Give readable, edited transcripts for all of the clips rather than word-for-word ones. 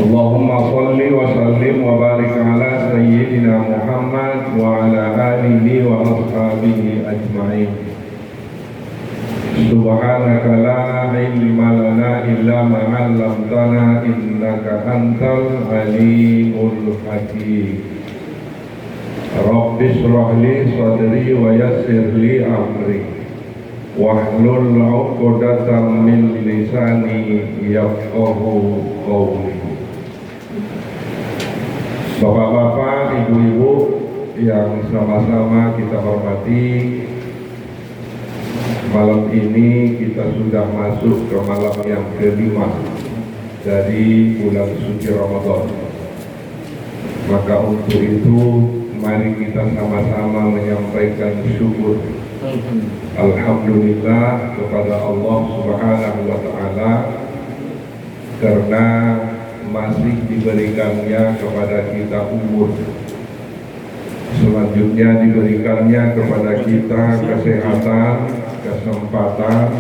Allahumma salli wa sallim wa barik ala sayyidina Muhammad wa ala alihi wa ashabihi ajma'in. Subhanaka la ilma lana illa ma 'allamtana innaka antal alimul hakim. Rabbi shrah li sadri wa yassir li amri wahlul 'uqdatam min lisani yafqahu qawli. Bapak-bapak, ibu-ibu yang sama-sama kita hormati, malam ini kita sudah masuk ke malam yang kelima dari bulan suci Ramadan. Maka untuk itu mari kita sama-sama menyampaikan syukur alhamdulillah kepada Allah Subhanahu wa taala karena masih diberikannya kepada kita umur, selanjutnya diberikannya kepada kita kesehatan, kesempatan,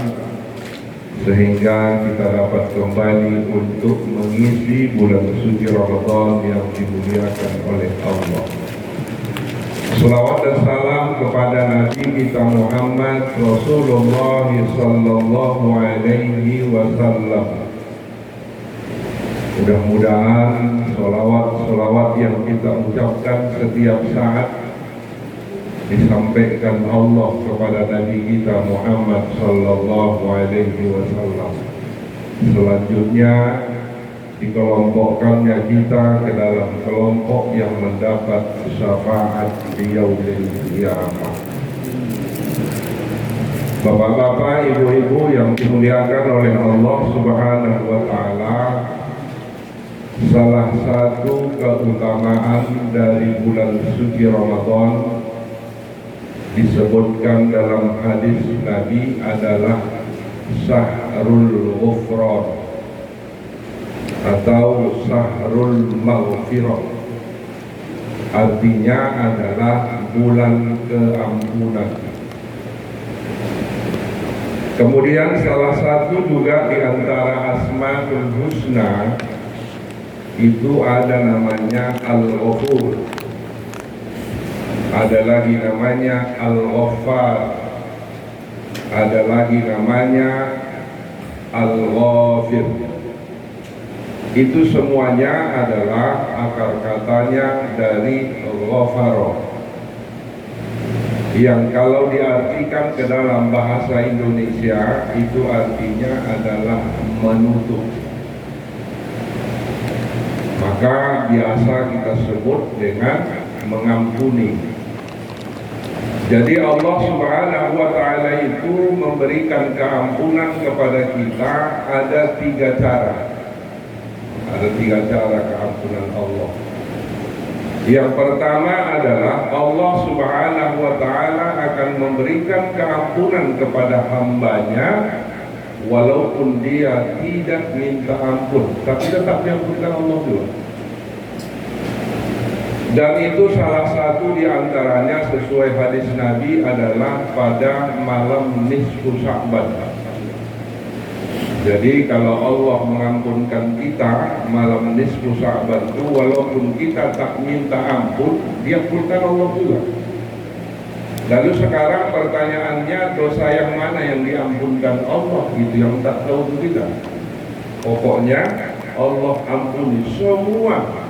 sehingga kita dapat kembali untuk mengisi bulan suci Ramadan yang dimuliakan oleh Allah. Salawat dan salam kepada Nabi kita Muhammad Rasulullah sallallahu alaihi wasallam. Mudah-mudahan salawat yang kita ucapkan setiap saat disampaikan Allah kepada Nabi kita Muhammad sallallahu alaihi wasallam. Selanjutnya dikelompokkannya kita ke dalam kelompok yang mendapat syafaat di yaumil qiyamah. Bapak-bapak, ibu-ibu yang dimuliakan oleh Allah Subhanahu wa taala, salah satu keutamaan dari bulan suci Ramadan disebutkan dalam hadis Nabi adalah Syahrul Ghufran atau Syahrul Maghfirah. Artinya adalah bulan keampunan. Kemudian salah satu juga di antara Asmaul Husna itu ada namanya Al-Ghafur, ada lagi namanya Al-Ghaffar, ada lagi namanya Al-Ghafir. Itu semuanya adalah akar katanya dari Ghafaro, yang kalau diartikan ke dalam bahasa Indonesia itu artinya adalah menutup. Maka biasa kita sebut dengan mengampuni. Jadi Allah Subhanahu wa taala itu memberikan keampunan kepada kita ada tiga cara. Ada tiga cara keampunan Allah. Yang pertama adalah Allah Subhanahu wa taala akan memberikan keampunan kepada hambanya walaupun dia tidak minta ampun, tapi tetap diampunkan Allah juga. Dan itu salah satu di antaranya sesuai hadis Nabi adalah pada malam nisfu Sya'ban. Jadi kalau Allah mengampunkan kita malam nisfu Sya'ban itu, walaupun kita tak minta ampun, diampunkan Allah juga. Lalu sekarang pertanyaannya, dosa yang mana yang diampunkan Allah, gitu yang tak tahu kita. Pokoknya Allah ampuni semua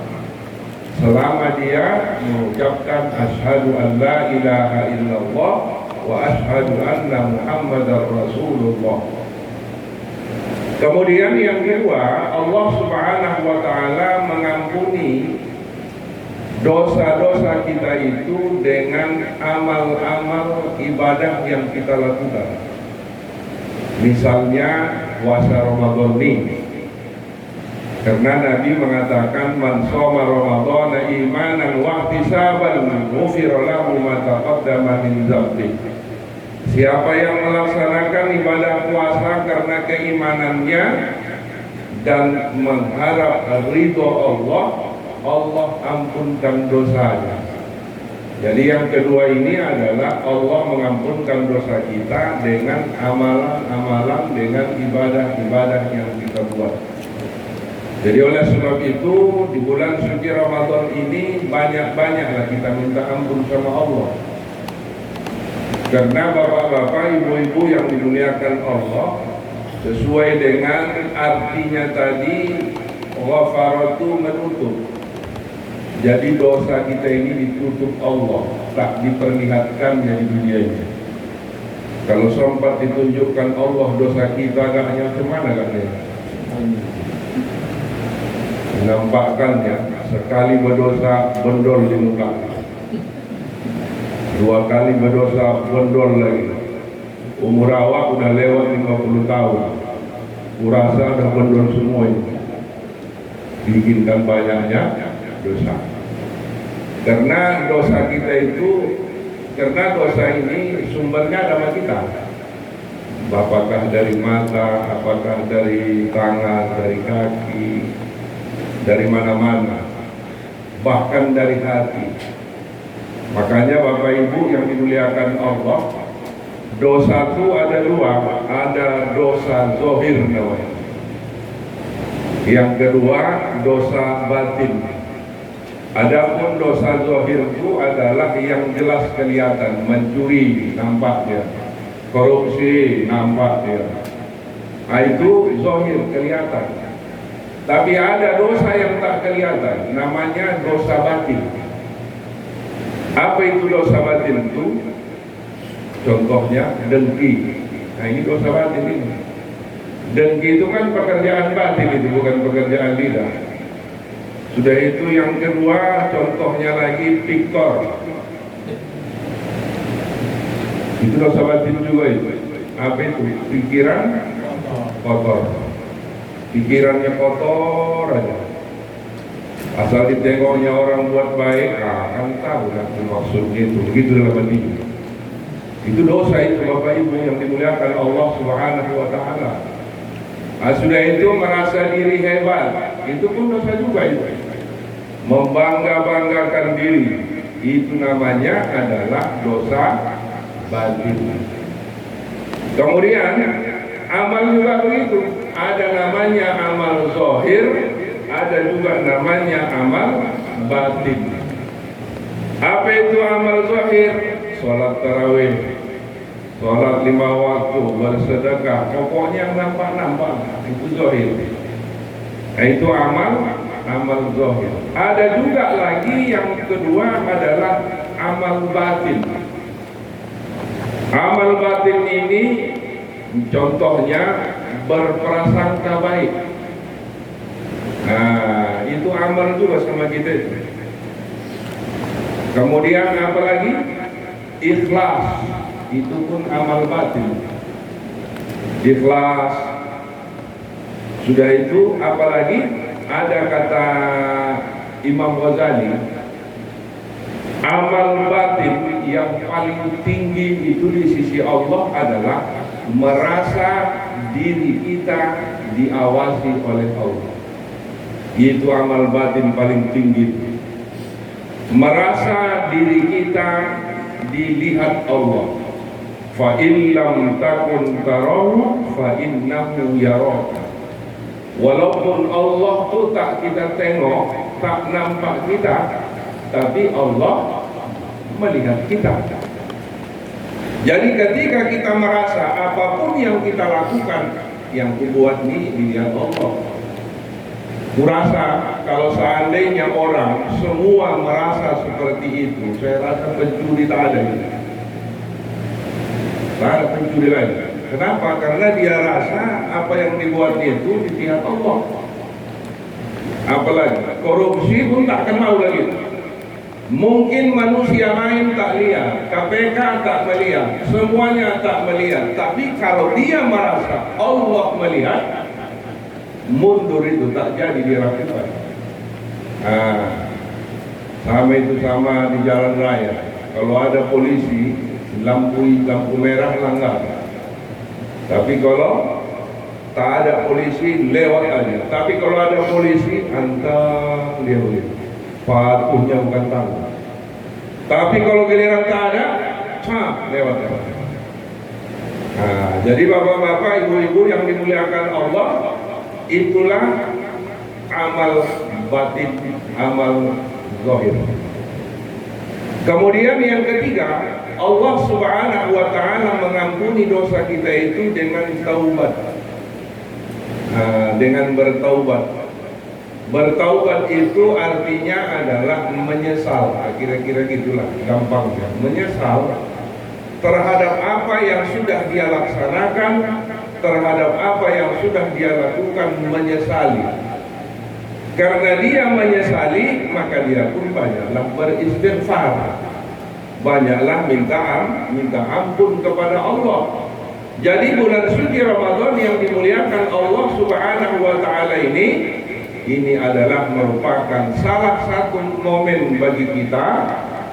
selama dia mengucapkan asyhadu an la ilaha illallah wa asyhadu anna muhammadar rasulullah. Kemudian yang kedua, Allah Subhanahu wa taala mengampuni dosa-dosa kita itu dengan amal-amal ibadah yang kita lakukan. Misalnya puasa Ramadan ini, karena Nabi mengatakan man shoma Ramadhana imanan wa ihtisaban ghufira lahu ma taqaddama min dzambi. Siapa yang melaksanakan ibadah puasa karena keimanannya dan mengharap ridho Allah, Allah ampunkan dosanya. Jadi yang kedua ini adalah Allah mengampunkan dosa kita dengan amalan-amalan, dengan ibadah-ibadah yang kita buat. Jadi oleh sebab itu di bulan suci Ramadan ini banyak-banyaklah kita minta ampun sama Allah. Karena bapak-bapak, ibu-ibu yang dimuliakan Allah, sesuai dengan artinya tadi, ghafaratu menutup. Jadi dosa kita ini ditutup Allah, tak diperlihatkan di dunia ini. Kalau sempat ditunjukkan Allah dosa kita, agaknya kemana katanya? Menampakkannya sekali berdosa bendol di muka, dua kali berdosa bendol lagi. Umur awak udah lewat 50 tahun, kurasa udah bendol semua ini. Bikinkan banyaknya dosa. Karena dosa kita itu, karena dosa ini sumbernya sama kita. Apakah dari mata, apakah dari tangan, dari kaki, dari mana-mana, bahkan dari hati. Makanya Bapak Ibu yang dimuliakan Allah, dosa itu ada dua, ada dosa zahir namanya. Yang kedua dosa batin. Adapun dosa zahir itu adalah yang jelas kelihatan, mencuri nampak dia, korupsi nampak dia. Itu zahir kelihatan. Tapi ada dosa yang tak kelihatan, namanya dosa batin. Apa itu dosa batin itu? Contohnya dengki. Nah ini dosa batin ini. Dengki itu kan pekerjaan batin, itu bukan pekerjaan lidah. Sudah itu yang kedua, contohnya lagi pikor. Itu dosa batin juga itu. Apa itu? Pikiran kotor. Pikirannya kotor aja. Asal ditengoknya orang buat baik, kan tahu kan maksudnya itu. Begitu dalam hati. Itu dosa itu Bapak Ibu yang dimuliakan Allah Subhanahu wa Ta'ala. Sudah itu merasa diri hebat, itu pun dosa juga itu. Membangga-banggakan diri, itu namanya adalah dosa batin. Kemudian amal juga begitu, ada namanya amal zahir, ada juga namanya amal batin. Apa itu amal zahir? Sholat tarawih, sholat 5 waktu, bersedekah, pokoknya yang nampak-nampak, itu zahir. Itu amal zahir. Ada juga lagi yang kedua adalah amal batin. Amal batin ini contohnya berprasangka baik. Nah, itu amal juga sama kita. Kemudian apa lagi? Ikhlas. Itu pun amal batin. Ikhlas. Sudah itu apalagi ada kata Imam Ghazali, amal batin yang paling tinggi itu di sisi Allah adalah merasa diri kita diawasi oleh Allah. Itu amal batin paling tinggi. Merasa diri kita dilihat Allah. Fa in lam takun tarahu fa innahu yaraka. Walaupun Allah itu tak kita tengok, tak nampak kita, tapi Allah melihat kita. Jadi ketika kita merasa apapun yang kita lakukan, yang kubuat ini dilihat Allah. Kurasa kalau seandainya orang semua merasa seperti itu, saya rasa pencuri tak ada. Tak ada pencuri lain. Kenapa? Karena dia rasa apa yang dibuatnya itu dilihat Allah. Apalagi korupsi pun tak kenal lagi. Mungkin manusia lain tak lihat, KPK tak melihat, semuanya tak melihat. Tapi kalau dia merasa Allah melihat, mundur itu tak jadi dirapikan. Sama itu sama di jalan raya. Kalau ada polisi, lampu merah langgar. Tapi kalau tak ada polisi, lewat aja. Tapi kalau ada polisi, hantar dia begitu. Patuhnya bukan tahu. Tapi kalau giliran tak ada, lewat. Jadi bapak-bapak, ibu-ibu yang dimuliakan Allah, itulah amal batin, amal zahir. Kemudian yang ketiga, Allah Subhanahu wa ta'ala mengampuni dosa kita itu dengan taubat. Dengan bertaubat. Bertaubat itu artinya adalah menyesal. Kira-kira gitulah, gampangnya. Menyesal terhadap apa yang sudah dia laksanakan, terhadap apa yang sudah dia lakukan, menyesali. Karena dia menyesali, maka dia pun banyaklah beristighfar, banyaklah minta ampun kepada Allah. Jadi bulan suci Ramadan yang dimuliakan Allah Subhanahu wa ta'ala ini adalah merupakan salah satu momen bagi kita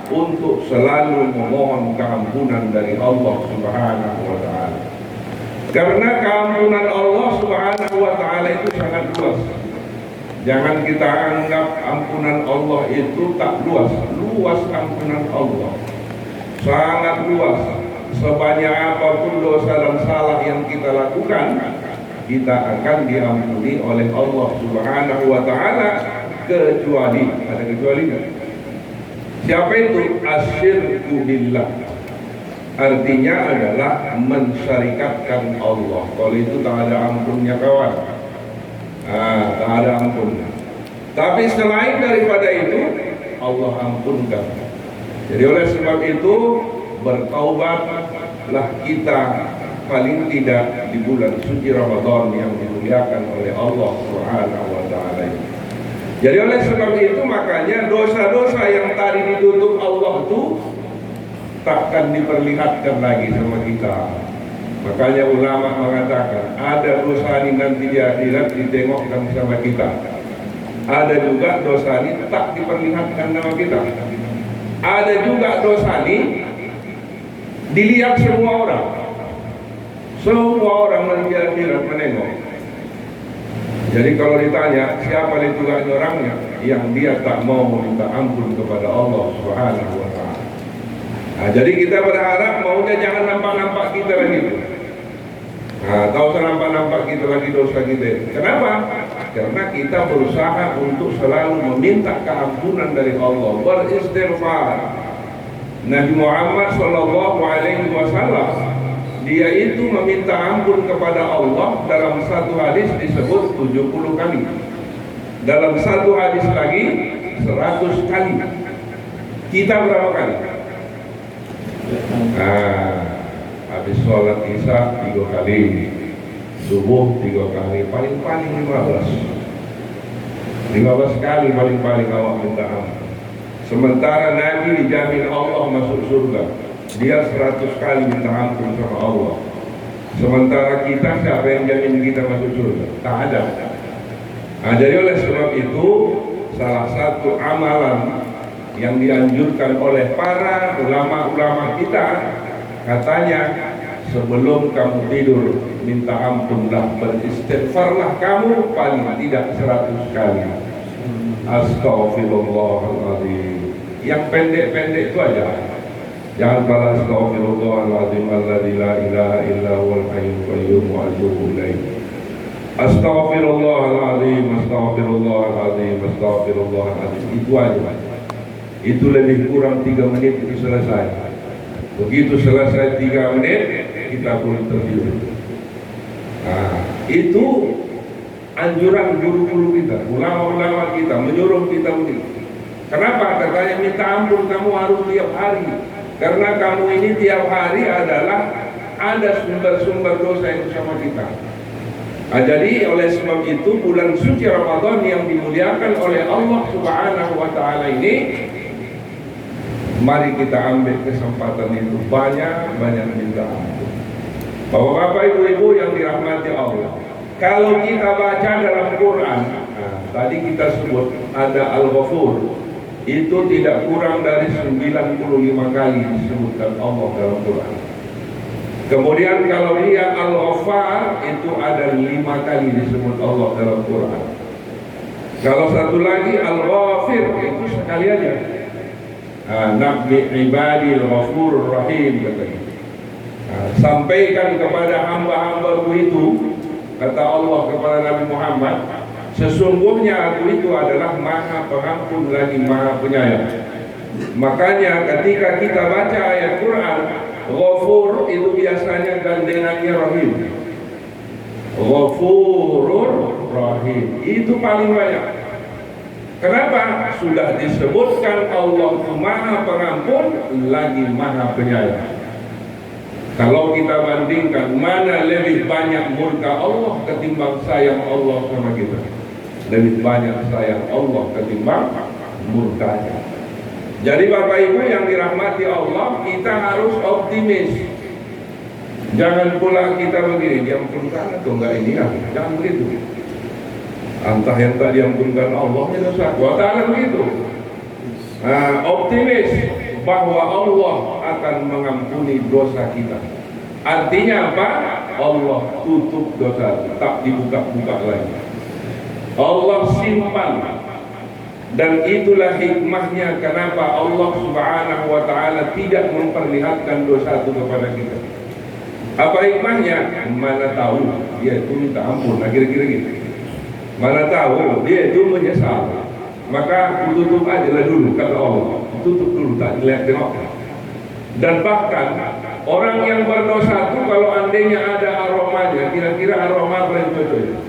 untuk selalu memohon keampunan dari Allah Subhanahu wa ta'ala. Karena keampunan Allah Subhanahu wa ta'ala itu sangat luas. Jangan kita anggap ampunan Allah itu tak luas. Luas ampunan Allah, sangat luas. Sebanyak apapun dosa dan salah yang kita lakukan, kita akan diampuni oleh Allah Subhanahu wa ta'ala, kecuali, ada kecualinya. Siapa itu? Asyirku billah. Artinya adalah mensyarikatkan Allah. Kalau itu tak ada ampunnya kawan. Tak ada ampunnya. Tapi selain daripada itu, Allah ampunkan. Jadi oleh sebab itu, bertaubatlah kita paling tidak di bulan suci Ramadan yang dimuliakan oleh Allah Subhanahu wa ta'ala. Jadi oleh sebab itu makanya dosa-dosa yang tadi ditutup Allah itu takkan diperlihatkan lagi sama kita. Makanya ulama mengatakan ada dosa ini nanti di akhirat ditengokkan sama kita. Ada juga dosa ini tak diperlihatkan sama kita. Ada juga dosa ini dilihat semua orang. Semua orang nanti akhirat menengok. Jadi kalau ditanya siapa itu orangnya yang dia tak mau minta ampun kepada Allah Subhanahu wa ta'ala. Jadi kita berharap maunya jangan nampak-nampak kita lagi. Tahu nampak-nampak kita lagi dosa kita. Kenapa? Karena kita berusaha untuk selalu meminta keampunan dari Allah, beristighfar. Nabi Muhammad sallallahu alaihi wasallam dia itu meminta ampun kepada Allah dalam satu hadis disebut 70 kali. Dalam satu hadis lagi 100 kali. Kita berapa kali? Habis sholat isya 3 kali, subuh 3 kali, paling-paling 15 kali paling-paling awak minta ampun. Sementara Nabi dijamin Allah masuk surga, dia 100 kali minta ampun sama Allah. Sementara kita, siapa yang jamin kita masuk surga? Tak ada. Jadi oleh sebab itu, salah satu amalan yang dianjurkan oleh para ulama-ulama kita, katanya sebelum kamu tidur minta ampunlah, beristighfarlah kamu paling tidak 100 kali. Astaghfirullahaladzim. Yang pendek-pendek itu aja. Jangan balas astaghfirullahaladzim alladzi la ilaha illa huwal hayyul qayyum wa atubu ilaih. Astaghfirullahaladzim, astaghfirullahaladzim, astaghfirullahaladzim. Itu aja. Itu lebih kurang 3 menit itu selesai. Begitu selesai 3 menit, kita pun tertidur. Itu anjuran guru-guru kita, ulama-ulama kita menyuruh kita begitu. Kenapa? Katanya minta ampun kamu harus tiap hari. Karena kamu ini tiap hari adalah ada sumber-sumber dosa yang sama kita. Jadi oleh sebab itu bulan suci Ramadan yang dimuliakan oleh Allah Subhanahu wa ta'ala ini, mari kita ambil kesempatan itu banyak-banyak minta ampun. Bapak-bapak, ibu-ibu yang dirahmati Allah, kalau kita baca dalam Quran, tadi kita sebut ada Al-Ghafur, itu tidak kurang dari 95 kali disebutkan Allah dalam Quran. Kemudian kalau dia Al-Ghaffar, itu ada 5 kali disebut Allah dalam Quran. Kalau satu lagi Al-Ghafir, itu sekali aja. Nabbi ibadil ghafurur rahim, katanya. Sampaikan kepada hamba-hambaku itu, kata Allah kepada Nabi Muhammad, Sesungguhnya aku itu adalah Maha Pengampun lagi Maha Penyayang. Makanya ketika kita baca ayat Quran, Ghafur itu biasanya gandengannya Rahim. Ghafurur Rahim itu paling banyak. Kenapa? Sudah disebutkan Allah itu Maha Pengampun lagi Maha Penyayang. Kalau kita bandingkan mana lebih banyak murka Allah ketimbang sayang Allah sama kita, lebih banyak sayang Allah ketimbang murkanya. Jadi Bapak Ibu yang dirahmati Allah, kita harus optimis. Jangan pula kita begini, diampunkan atau enggak ini ya, jangan begitu. Entah yang tak diampunkan Allah itu dosa, ta'ala begitu. Optimis bahwa Allah akan mengampuni dosa kita. Artinya apa? Allah tutup dosa, tak dibuka-buka lagi. Allah simpan. Dan itulah hikmahnya kenapa Allah Subhanahu wa ta'ala tidak memperlihatkan dosa itu kepada kita. Apa hikmahnya? Mana tahu dia itu minta ampun, kira-kira gitu. Mana tahu dia itu menyesal, maka tutup aja lah dulu, kata Allah. Tutup dulu, tak dilihat tengok. Dan bahkan orang yang berdosa itu kalau andainya ada aromanya, kira-kira aroma apa yang cocok?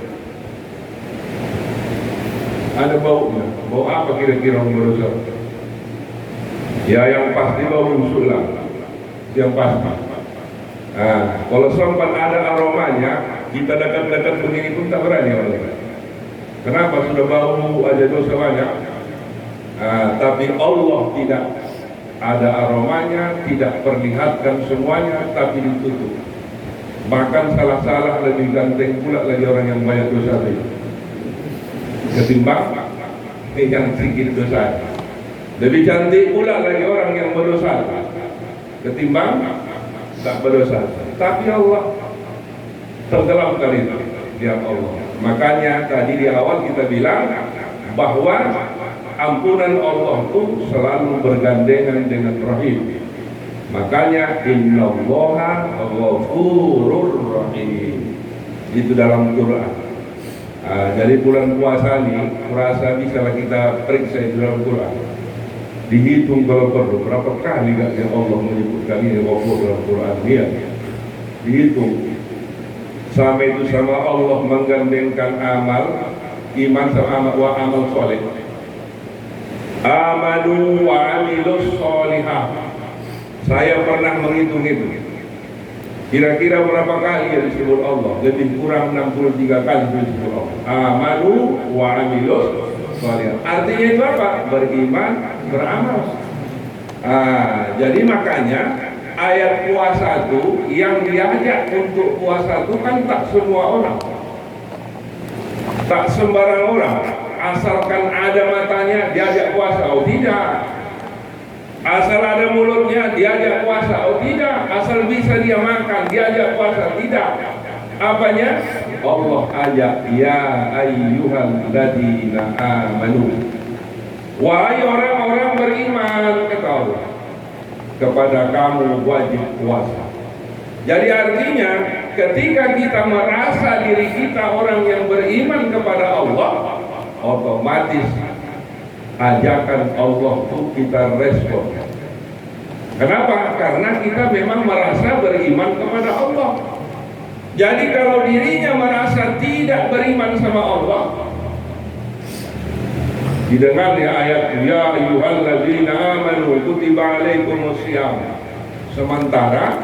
Ada baunya. Bau apa kira-kira orang berdosa? Ya yang pasti bau busuk lah, yang pasti. Kalau sempat ada aromanya, kita dekat-dekat begini pun tak berani orang. Kenapa? Sudah bau aja dosa banyak. Tapi Allah tidak ada aromanya, tidak perlihatkan semuanya, tapi ditutup. Bahkan salah-salah lebih ganteng pula lagi orang yang banyak dosa itu ketimbang yang sedikit dosa. Lebih cantik pula lagi orang yang berdosa ketimbang tak berdosa. Tapi Allah tenggelam kali itu dia Allah. Makanya tadi di awal kita bilang bahwa ampunan Allah itu selalu bergandengan dengan Rahim. Makanya innallaha ghafurur rahim. Itu dalam Quran. Jadi bulan puasa ini merasa bisa kita periksa di dalam Quran. Dihitung kalau perlu berapa kali gak Allah menyebutkan ini ghafur dalam Quran dia. Dihitung. Sama itu sama Allah menggandengkan amal iman sama amal soleh. Amanu wa amilus solihah. Saya pernah menghitung itu. Kira-kira berapa kali yang disebut Allah? Lebih kurang 63 kali disebut Allah. Amanu wa amilus solihah. Artinya itu apa? Beriman, beramal. Jadi makanya ayat puasa itu yang diajak untuk puasa itu kan tak semua orang, tak sembarang orang. Asalkan ada matanya diajak puasa, oh tidak. Asal ada mulutnya diajak puasa, oh tidak. Asal bisa dia makan diajak puasa, tidak. Apanya? Allah ajak, ya ayyuhal ladina amanu, wahai orang-orang beriman, kata Allah, kepada kamu wajib puasa. Jadi artinya ketika kita merasa diri kita orang yang beriman kepada Allah, otomatis ajakan Allah itu kita respon. Kenapa? Karena kita memang merasa beriman kepada Allah. Jadi kalau dirinya merasa tidak beriman sama Allah, didengar ya ayat ya ayyuhalladzina amanu kutiba alaikumusiyam. Sementara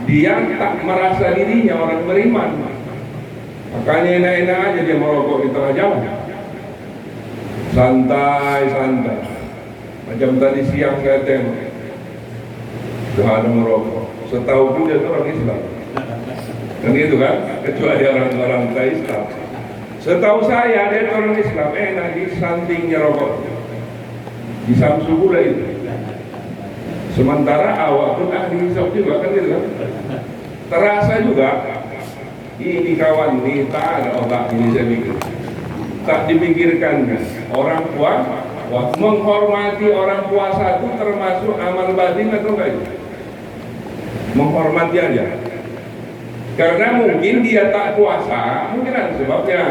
dia tak merasa dirinya orang beriman, makanya enak-enak aja dia merokok di tengah jalan, santai-santai. Macam tadi siang saya tengok sudah ada merokok. Setahu dia orang Islam kan gitu kan, kecuali orang-orang tak Islam. Setahu saya ada orang Islam enak di sampingnya rokok, di Samsu pula itu. Sementara awak pun ahli hisab juga kan gitu kan. Terasa juga ini kawan ini tak ada otak ini, saya pikir tak dipikirkan orang puasa. Menghormati orang puasa itu termasuk amal batin atau enggak? Menghormati aja. Karena mungkin dia tak puasa, mungkin ada sebabnya.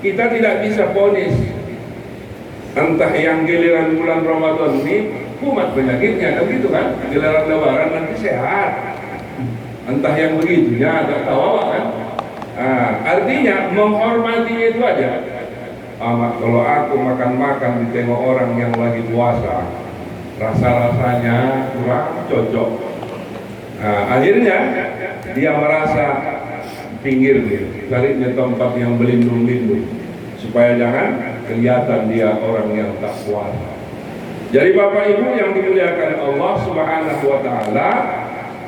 kita tidak bisa vonis entah yang giliran bulan Ramadan ini kumat penyakitnya, kan gitu kan, giliran lebaran nanti sehat, entah yang begitunya agak tawa kan. Artinya menghormatinya itu aja. Kalau aku makan-makan ditengok orang yang lagi puasa, rasa-rasanya kurang cocok. Akhirnya dia merasa pinggir nih, carinya tempat yang berlindung-lindung supaya jangan kelihatan dia orang yang tak puasa. Jadi Bapak Ibu yang dimuliakan Allah Subhanahu wa taala,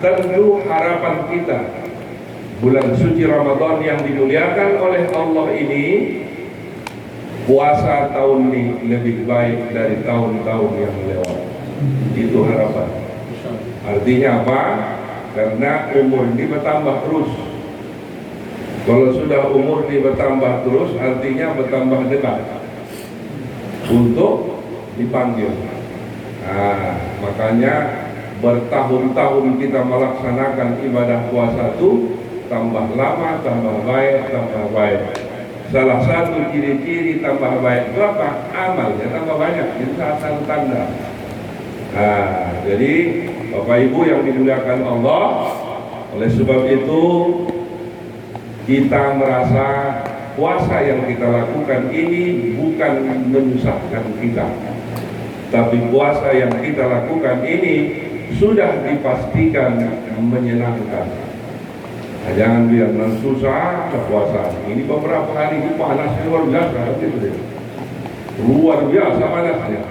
tentu harapan kita bulan suci Ramadan yang dimuliakan oleh Allah ini, puasa tahun ini lebih baik dari tahun-tahun yang lewat. Itu harapan. Artinya apa? Karena umur ini bertambah terus. Kalau sudah umur ini bertambah terus, artinya bertambah dekat untuk dipanggil. Makanya bertahun-tahun kita melaksanakan ibadah puasa itu tambah lama, tambah baik, tambah baik. Salah satu ciri-ciri tambah baik itu apa? Amalnya tambah banyak. Itu salah satu tanda. Jadi Bapak Ibu yang dimuliakan Allah, oleh sebab itu kita merasa puasa yang kita lakukan ini bukan menyusahkan kita, tapi puasa yang kita lakukan ini sudah dipastikan menyenangkan. Jangan bilang susah puasa. Ini beberapa hari ini panas luar biasa, luar biasa panasnya.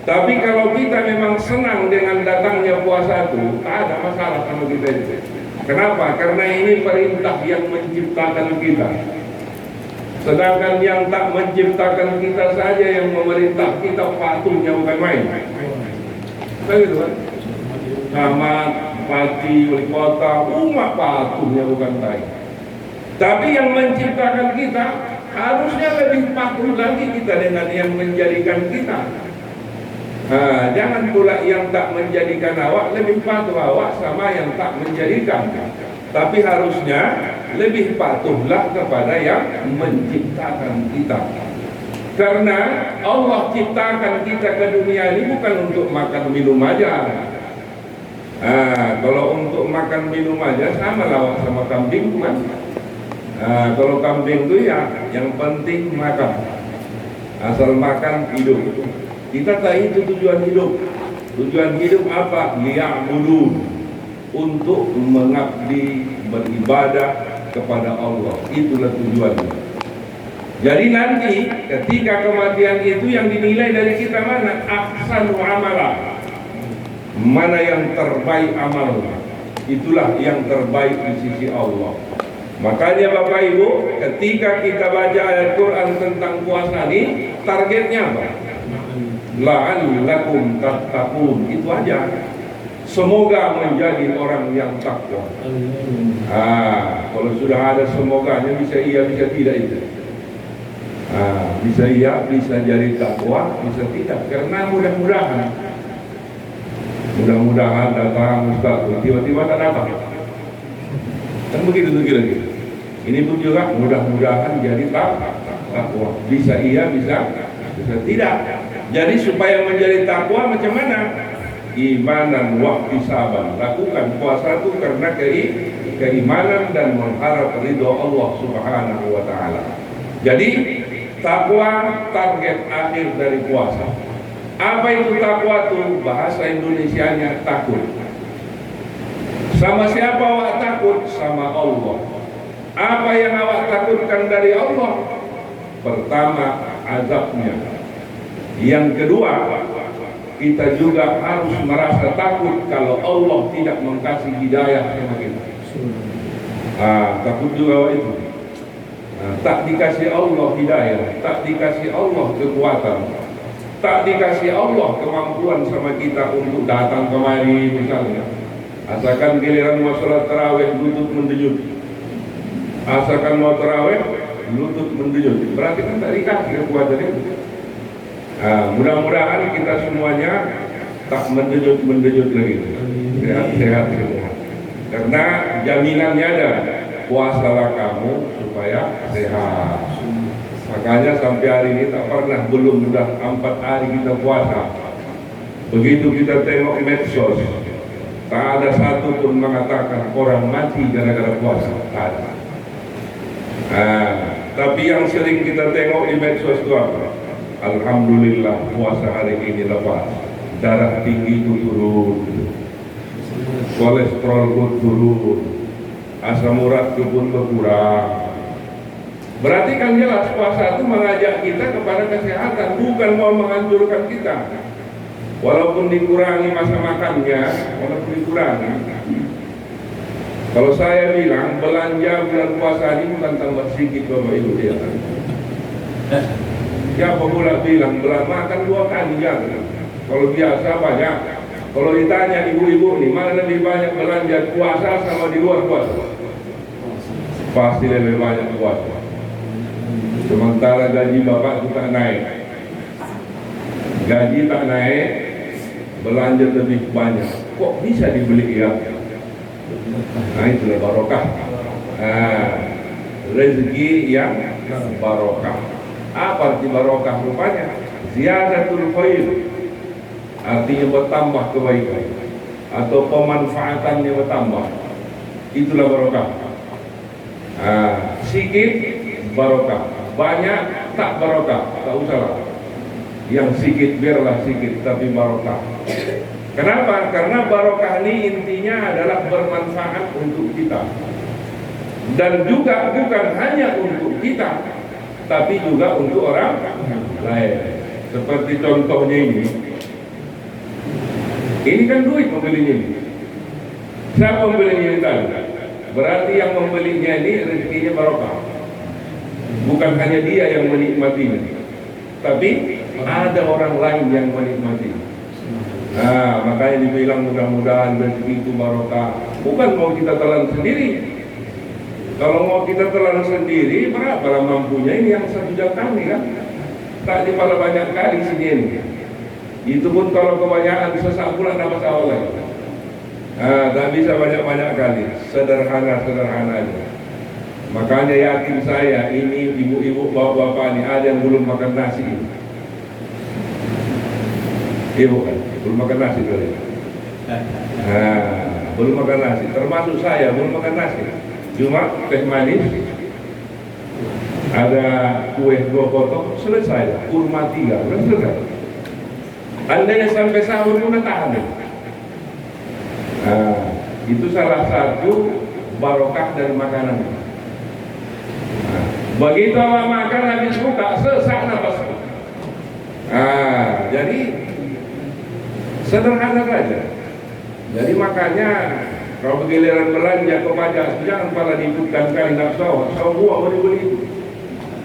Tapi kalau kita memang senang dengan datangnya puasa itu, tak ada masalah sama kita itu. Kenapa? Karena ini perintah yang menciptakan kita. Sedangkan yang tak menciptakan kita saja yang memerintah kita, patuhnya bukan main. Begitu kan? Sama Bupati, Wali Kota, umat patuhnya bukan main. Tapi yang menciptakan kita harusnya lebih patuh lagi kita dengan yang menjadikan kita. Jangan pula yang tak menjadikan awak lebih patuh awak sama yang tak menjadikan. Tapi harusnya lebih patuhlah kepada yang menciptakan kita. Karena Allah ciptakan kita ke dunia ini bukan untuk makan minum aja. Kalau untuk makan minum aja sama lah sama kambing kan. Kalau kambing itu ya yang penting makan. Asal makan hidup. Kita tahu itu tujuan hidup. Tujuan hidup apa? Liya'budun, untuk mengabdi, beribadah kepada Allah. Itulah tujuannya. Jadi nanti ketika kematian itu yang dinilai dari kita mana? Ahsanu amala. Mana yang terbaik amalnya? Itulah yang terbaik di sisi Allah. Makanya Bapak Ibu, ketika kita baca ayat Quran tentang puasa ini, targetnya apa? La'allakum tattaqun. Itu aja. Semoga menjadi orang yang takwa. Kalau sudah ada semoganya, bisa iya, bisa tidak itu. Bisa iya, bisa jadi takwa, bisa tidak. Karena mudah-mudahan datang Ustaz, tiba-tiba tak datang. Kan begitu lagi. Ini pun juga mudah-mudahan jadi takwa. Bisa iya, bisa tidak. Jadi supaya menjadi takwa macam mana? Imanan wa ihtisaban. Lakukan puasa itu karena keimanan dan mengharap ridho Allah Subhanahu wa taala. Jadi takwa target akhir dari puasa. Apa itu takwa itu? Bahasa Indonesianya takut. Sama siapa awak takut? Sama Allah. Apa yang awak takutkan dari Allah? Pertama, azabnya. Yang kedua, kita juga harus merasa takut kalau Allah tidak mengkasih hidayah sama kita. Takut juga itu. Tak dikasih Allah hidayah, tak dikasih Allah kekuatan, tak dikasih Allah kemampuan sama kita untuk datang kemari misalnya. Asalkan giliran mau sholat tarawih lutut mendenyut. Asalkan mau tarawih lutut mendenyut. Berarti kan tak dikasih kekuatan itu. Mudah-mudahan kita semuanya tak mendenyut lagi, sehat semua. Karena jaminannya ada, puasalah kamu supaya sehat. Makanya sampai hari ini tak pernah, belum sudah 4 hari kita puasa. Begitu kita tengok medsos, tak ada satu pun mengatakan orang mati gara-gara puasa. Tak ada. Tapi yang sering kita tengok di medsos itu apa? Alhamdulillah puasa hari ini lepas, darah tinggi itu turun, kolesterol pun turun, asam urat itu pun berkurang. Berarti kan jelas puasa itu mengajak kita kepada kesehatan, bukan mau menghancurkan kita. Walaupun dikurangi masa makannya, walaupun dikurangi. Kalau saya bilang belanja bulan puasa ini bukan tambah sedikit Bapak Ibu ya. Siapa pula bilang belanja makan 2 kali ya. Kalau biasa banyak. Kalau ditanya ibu-ibu nih, mana lebih banyak belanja puasa sama di luar puasa? Pasti lebih banyak puasa. Sementara gaji bapak itu tak naik. Gaji tak naik, belanja lebih banyak. Kok bisa dibeli ya? Nah itulah barokah. Rezeki yang barokah. Apa arti barokah rupanya? Ziyadatul khair, artinya bertambah kebaikan atau pemanfaatannya bertambah. Itulah barokah. Sikit barokah, banyak tak barokah, tak usahlah. Yang sikit biarlah sikit, tapi barokah. Kenapa? Karena barokah ini intinya adalah bermanfaat untuk kita. Dan juga bukan hanya untuk kita, tapi juga untuk orang lain. Seperti contohnya ini. Ini kan duit pembelinya ini. Siapa pembelinya ini tadi? Berarti yang membelinya ini rezekinya barokah. Bukan hanya dia yang menikmatinya, tapi ada orang lain yang menikmatinya. Makanya dibilang mudah-mudahan rezeki itu barokah. Bukan mau kita telan sendiri. Kalau mau kita telan sendiri, berapa mampunya ini yang 1 juta ini kan? Tak dipala banyak kali sini ini. Itu pun kalau kebanyakan sesak bulan dapat awal lagi. Tak bisa banyak-banyak kali. Sederhana-sederhana aja. Makanya yakin saya ini ibu-ibu bapak-bapak ini ada yang belum makan nasi ini. Ibu kan? Belum makan nasi kali. Belum makan nasi. Termasuk saya belum makan nasi. Cuma teh manis, ada kue 2 potong, selesai. Kurma 3, udah selesai. Andainya sampai sahur udah tahan. Itu salah satu barokah dari makanan. Begitu awak makan habis buka, sesak nafas. Jadi sederhana saja. Jadi makanya kalau giliran belanja ke pajak jangan pada diikutkan kali nafsu, semua beli itu.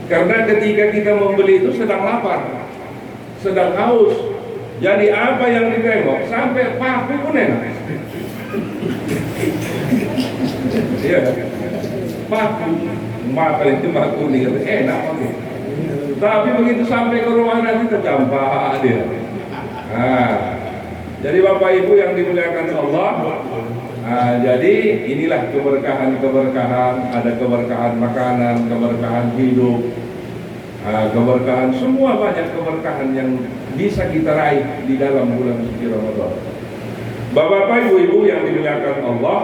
Karena ketika kita membeli itu sedang lapar, sedang haus. Jadi apa yang ditengok sampai papi pun enak. Iya, papi, maka itu paku nih enak papi. Tapi begitu sampai ke rumah nanti tercampur dia. Jadi Bapak Ibu yang dimuliakan Allah, jadi inilah keberkahan-keberkahan, ada keberkahan makanan, keberkahan hidup, keberkahan, semua banyak keberkahan yang bisa kita raih di dalam bulan suci Ramadan. Bapak Ibu yang dimuliakan Allah,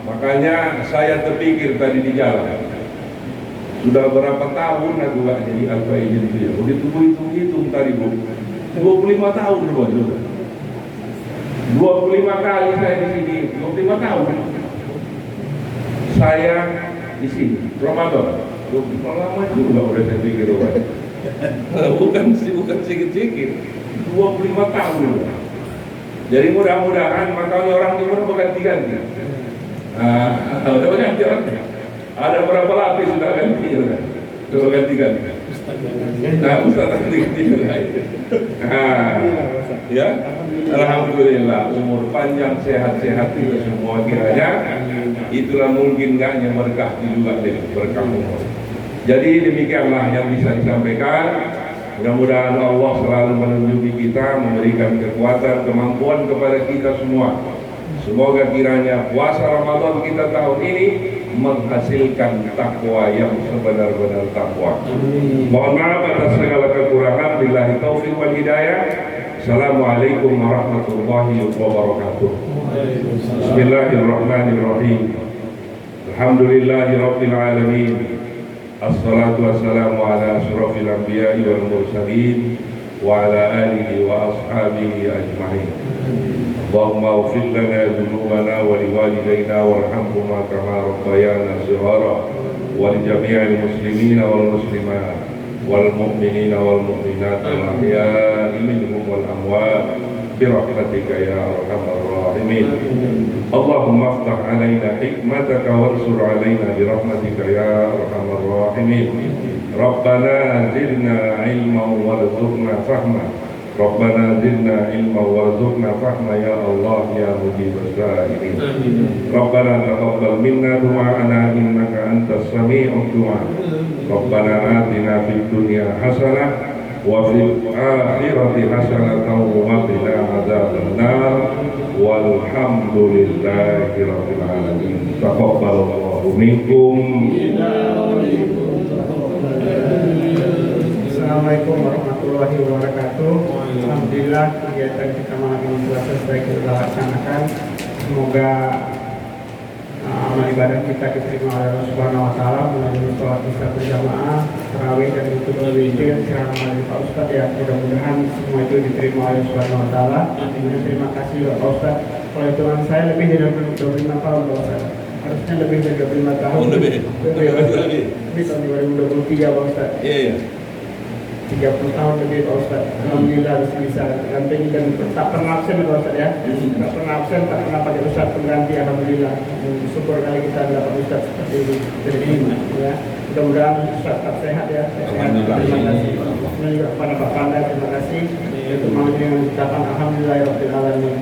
makanya saya terpikir tadi di jalan, sudah berapa tahun aku gak jadi Al-Faizin itu ya, udah hitung tadi Bu, 25 tahun sudah. 25 kali saya di sini, 25 tahun saya di sini Ramadan. Lama juga udah saya pikir bukan sedikit-sedikit, 25 tahun. Jadi mudah-mudahan makanya orang timur berganti-ganti. Udah berganti orang. Ada berapa lapis sudah ganti juga. Sudah ganti-ganti. Ustaz ganti-ganti juga. Ya, alhamdulillah umur panjang sehat-sehat kita semua kiranya. Itulah mungkin gaknya berkah juga deh, berkah umur. Jadi demikianlah yang bisa disampaikan. Mudah-mudahan Allah selalu menunjuki kita, memberikan kekuatan, kemampuan kepada kita semua Semoga kiranya puasa Ramadan kita tahun ini menghasilkan takwa yang sebenar-benar takwa. Mohon maaf atas segala kekurangan. Billahi taufiq wal hidayah. Assalamualaikum warahmatullahi wabarakatuh. Bismillahirrahmanirrahim. Alhamdulillahi rabbil alamin. Assalatu wassalamu ala asyrafil anbiya'i wal mursalin wa ala alihi wa ashabihi ajma'in. Allahumma ighfir lana dhunubana wa liwalidayna warhamhuma kama rabbayana shighara wa li jami'il muslimina wal muslimat wal mu'minina wal mu'minat al ahya'i minhum wal amwat bi rahmatika ya arhamar rahimin. Allahumma iftah 'alaina hikmataka wansur 'alaina bi rahmatika ya arhamar rahimin. Rabbana zidna 'ilman warzuqna fahma. Rabbana zidna ilma warzuqna fahma ya Allah ya mujibas sa'ilin. Rabbana taqabbal minna du'ana innaka antas sami'ud du'a. Rabbana atina fid dunya hasanah wa fil akhirati hasanatan wa qina adzaban nar. Walhamdulillahi rabbil alamin. Taqabbalallahu minkum. Assalamualaikum warahmatullahi wabarakatuh. Alhamdulillah kegiatan kita malam ini telah selesai kita laksanakan. Semoga amal ibadah kita diterima oleh Allah Subhanahu Wa Taala melalui sholat isya berjamaah, tarawih dan kutul witir secara melalui Pak Ustadz ya. Mudah-mudahan semua itu diterima oleh Allah Subhanahu Wa Taala. Terima kasih Pak Ustadz. Kalau hitungan saya lebih dari 25 tahun Pak Ustadz. Harusnya lebih dari 25 tahun. Lebih tahun 2023 Pak Ustadz. Iya. 30 tahun lebih Pak Ustaz. Alhamdulillah bisa dampingi dan tak pernah absen Pak Ustaz ya. Tak pernah absen, tak pernah pakai Ustaz pengganti. Alhamdulillah. Syukur kali kita dapat Ustaz seperti ini ya. Mudah-mudahan Ustaz tak sehat ya. Terima kasih. Dan juga kepada Pak Panda terima kasih. Untuk malam yang mengucapkan alhamdulillahirabbil alamin.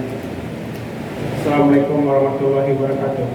Assalamualaikum warahmatullahi wabarakatuh.